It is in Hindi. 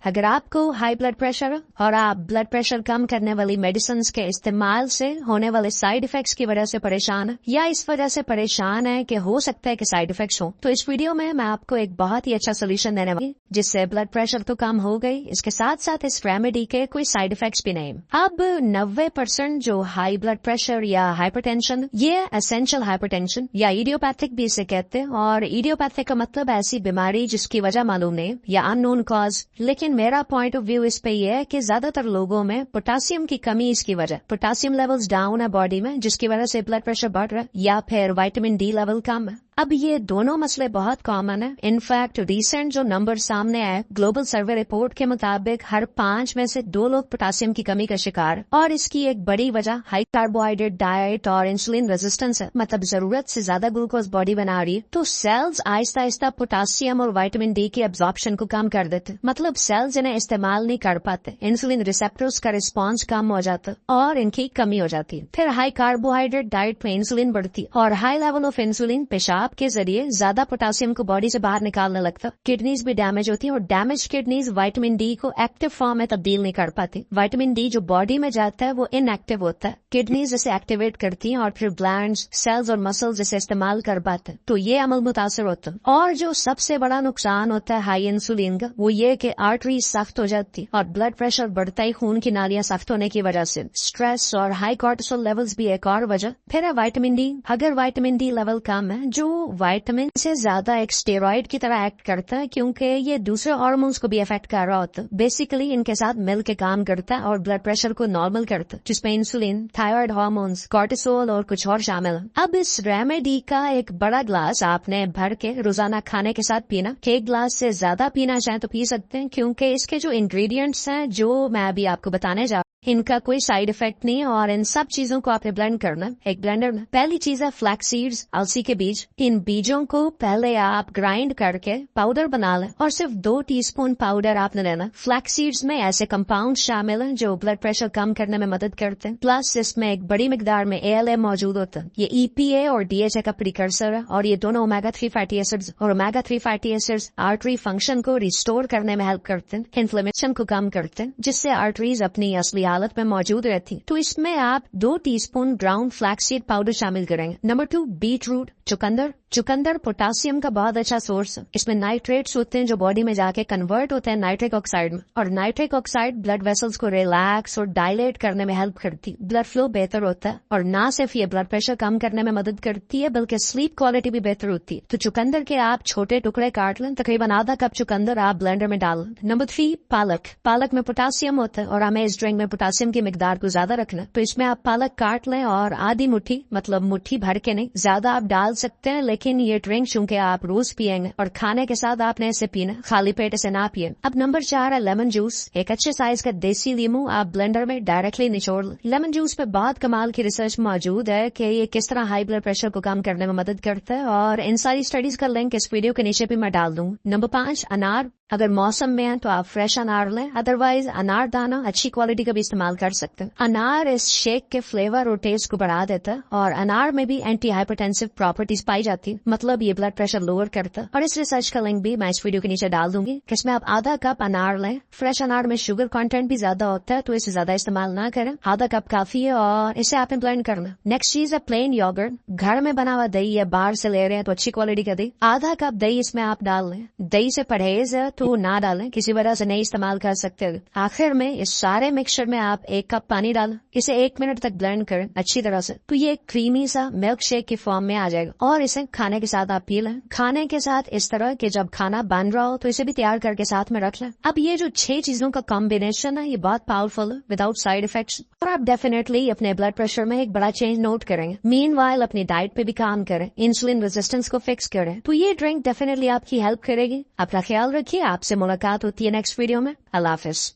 अगर आपको हाई ब्लड प्रेशर और आप ब्लड प्रेशर कम करने वाली मेडिसिन के इस्तेमाल से होने वाले साइड इफेक्ट्स की वजह से परेशान है या इस वजह से परेशान है कि हो सकता है कि साइड इफेक्ट्स हो, तो इस वीडियो में मैं आपको एक बहुत ही अच्छा सोल्यूशन देने वाली जिससे ब्लड प्रेशर तो कम हो गई, इसके साथ साथ इस रेमेडी के कोई साइड इफेक्ट्स भी नहीं। अब 90% जो हाई ब्लड प्रेशर या हाइपरटेंशन, ये एसेंशियल हाइपरटेंशन या इडियोपैथिक भी इसे कहते हैं, और इडियोपैथिक का मतलब ऐसी बीमारी जिसकी वजह मालूम नहीं या अननोन कॉज। लेकिन मेरा पॉइंट ऑफ व्यू इस पे ये है कि ज्यादातर लोगों में पोटासियम की कमी इसकी वजह, पोटासियम लेवल्स डाउन है बॉडी में जिसकी वजह से ब्लड प्रेशर बढ़ रहा है, या फिर विटामिन डी लेवल कम है। अब ये दोनों मसले बहुत कॉमन है। इनफैक्ट रिसेंट जो नंबर सामने आए ग्लोबल सर्वे रिपोर्ट के मुताबिक हर 5 में से 2 लोग पोटासियम की कमी का शिकार, और इसकी एक बड़ी वजह हाई कार्बोहाइड्रेट डाइट और इंसुलिन रेजिस्टेंस है। मतलब जरूरत से ज्यादा ग्लूकोज बॉडी बना रही है तो सेल्स आहिस्ता आहिस्ता पोटासियम और विटामिन डी के एब्जॉर्प्शन को कम कर देते, मतलब सेल्स इन्हें इस्तेमाल नहीं कर पाते, इंसुलिन रिसेप्टर्स का रिस्पॉन्स कम हो जाता और इनकी कमी हो जाती है। फिर हाई कार्बोहाइड्रेट डाइट में इंसुलिन बढ़ती और हाई लेवल ऑफ इंसुलिन पेशाब के जरिए ज्यादा पोटासियम को बॉडी से बाहर निकालने लगता, किडनीज भी डैमेज होती है और डैमेज किडनीज विटामिन डी को एक्टिव फॉर्म में तब्दील नहीं कर पाती। विटामिन डी जो बॉडी में जाता है वो इनएक्टिव होता है, किडनीज इसे एक्टिवेट करती हैं और फिर ग्लैंड्स, सेल्स और मसल्स इसे इस्तेमाल कर पाते हैं, तो ये अमल मुतासर होता है। और जो सबसे बड़ा नुकसान होता है हाई इंसुलिन का वो ये कि आर्टरी सख्त हो जाती और ब्लड प्रेशर बढ़ता ही खून की नालियां सख्त होने की वजह से। स्ट्रेस और हाई कॉर्टिसोल लेवल्स भी एक और वजह। फिर है विटामिन डी। अगर विटामिन डी लेवल कम है, जो विटामिन से ज्यादा एक स्टेरॉइड की तरह एक्ट करता है क्योंकि ये दूसरे हार्मोन्स को भी इफेक्ट कर रहा होता है, बेसिकली इनके साथ मिल के काम करता है और ब्लड प्रेशर को नॉर्मल करता है, जिसमें इंसुलिन, थायराइड हार्मोन्स, कॉर्टिसोल और कुछ और शामिल है। अब इस रेमेडी का एक बड़ा ग्लास आपने भर के रोजाना खाने के साथ पीना। एक ग्लास से ज्यादा पीना चाहे तो पी सकते हैं क्योंकि इसके जो इंग्रेडिएंट्स हैं जो मैं अभी आपको बताने जा इनका कोई साइड इफेक्ट नहीं है, और इन सब चीजों को आपने ब्लेंड करना एक ब्लेंडर में। पहली चीज है फ्लैक्स सीड्स, अलसी के बीज। इन बीजों को पहले आप ग्राइंड करके पाउडर बना लें और सिर्फ 2 टीस्पून पाउडर आपने लेना। फ्लैक्स सीड्स में ऐसे कंपाउंड शामिल हैं जो ब्लड प्रेशर कम करने में मदद करते हैं, प्लस इसमें एक बड़ी मिकदार में ALA मौजूद होता है। ये EPA और DHA का प्रिकर्सर है और ये दोनों ओमेगा 3 फैटी एसिड्स, और omega 3 fatty acids artery function को रिस्टोर करने में हेल्प करते हैं, इन्फ्लेमेशन को कम करते हैं, जिससे आर्टरीज अपनी असली हालत में मौजूद रहती। तो इसमें आप 2 टीस्पून ग्राउंड फ्लैक्सीड पाउडर शामिल करेंगे। नंबर 2 बीट रूट, चुकंदर। चुकंदर पोटासियम का बहुत अच्छा सोर्स है। इसमें नाइट्रेट्स होते हैं जो बॉडी में जाके कन्वर्ट होते हैं नाइट्रिक ऑक्साइड में, और नाइट्रिक ऑक्साइड ब्लड वेसल्स को रिलैक्स और डायलेट करने में हेल्प करती, ब्लड फ्लो बेहतर होता है, और ना सिर्फ ये ब्लड प्रेशर कम करने में मदद करती है बल्कि स्लीप क्वालिटी भी बेहतर होती है। तो चुकंदर के आप छोटे टुकड़े काट लें, तकरीबन आधा कप चुकंदर आप ब्लेंडर में डाल लें। नंबर 3 पालक। पालक में पोटासियम होता है और हमें इस ड्रिंक में पोटासियम की मिकदार को ज्यादा रखना, तो इसमें आप पालक काट लें और आधी मुट्ठी, मतलब मुट्ठी भर के नहीं, ज्यादा आप डाल सकते हैं, लेकिन ये ड्रिंक चूंकि आप रोज पिएंगे और खाने के साथ आपने इसे पीना, खाली पेट इसे ना पिए। अब नंबर 4 है लेमन जूस। एक अच्छे साइज का देसी नींबू आप ब्लेंडर में डायरेक्टली निचोड़ लें। लेमन जूस पे बहुत कमाल की रिसर्च मौजूद है कि ये किस तरह हाई ब्लड प्रेशर को कम करने में मदद करता है, और इन सारी स्टडीज का लिंक इस वीडियो के नीचे भी मैं डाल दूँ। नंबर 5 अनार। अगर मौसम में है तो आप फ्रेश अनार लें, अदरवाइज अनार दाना अच्छी क्वालिटी का भी इस्तेमाल कर सकते हैं। अनार इस शेक के फ्लेवर और टेस्ट को बढ़ा देता है, और अनार में भी एंटी हाइपरटेंसिव प्रॉपर्टीज पाई जाती है, मतलब ये ब्लड प्रेशर लोअर करता है। और इस रिसर्च का लिंक भी मैं इस वीडियो के नीचे डाल दूंगी। इसमें आप आधा कप अनार लें। फ्रेश अनार में शुगर कंटेंट भी ज्यादा होता है तो इसे ज्यादा इस्तेमाल ना करें, आधा कप काफी है, और इसे आपने ब्लेंड करना। नेक्स्ट चीज है प्लेन योगर्ट। घर में बना हुआ दही या बाहर से ले रहे हैं तो अच्छी क्वालिटी का दही, आधा कप दही इसमें आप डाल लें। दही से परहेज है तो ना डालें, किसी वजह से नहीं इस्तेमाल कर सकते। आखिर में इस सारे मिक्सचर में आप 1 कप पानी डालें, इसे 1 मिनट तक ब्लेंड करें अच्छी तरह से, तो ये क्रीमी सा मिल्क शेक की फॉर्म में आ जाएगा, और इसे खाने के साथ आप पी लें। खाने के साथ इस तरह कि जब खाना बन रहा हो तो इसे भी तैयार करके साथ में रख लें। अब ये जो 6 चीजों का कॉम्बिनेशन है ये बहुत पावरफुल है विदाउट साइड इफेक्ट्स, और आप डेफिनेटली अपने ब्लड प्रेशर में एक बड़ा चेंज नोट करेंगे। मीनवाइल अपनी डाइट पे भी काम करें, इंसुलिन रेजिस्टेंस को फिक्स करें, तो ये ड्रिंक डेफिनेटली आपकी हेल्प करेगी। अपना ख्याल रखिए, आपसे मुलाकात होती है नेक्स्ट वीडियो में। अल्लाह हाफिज।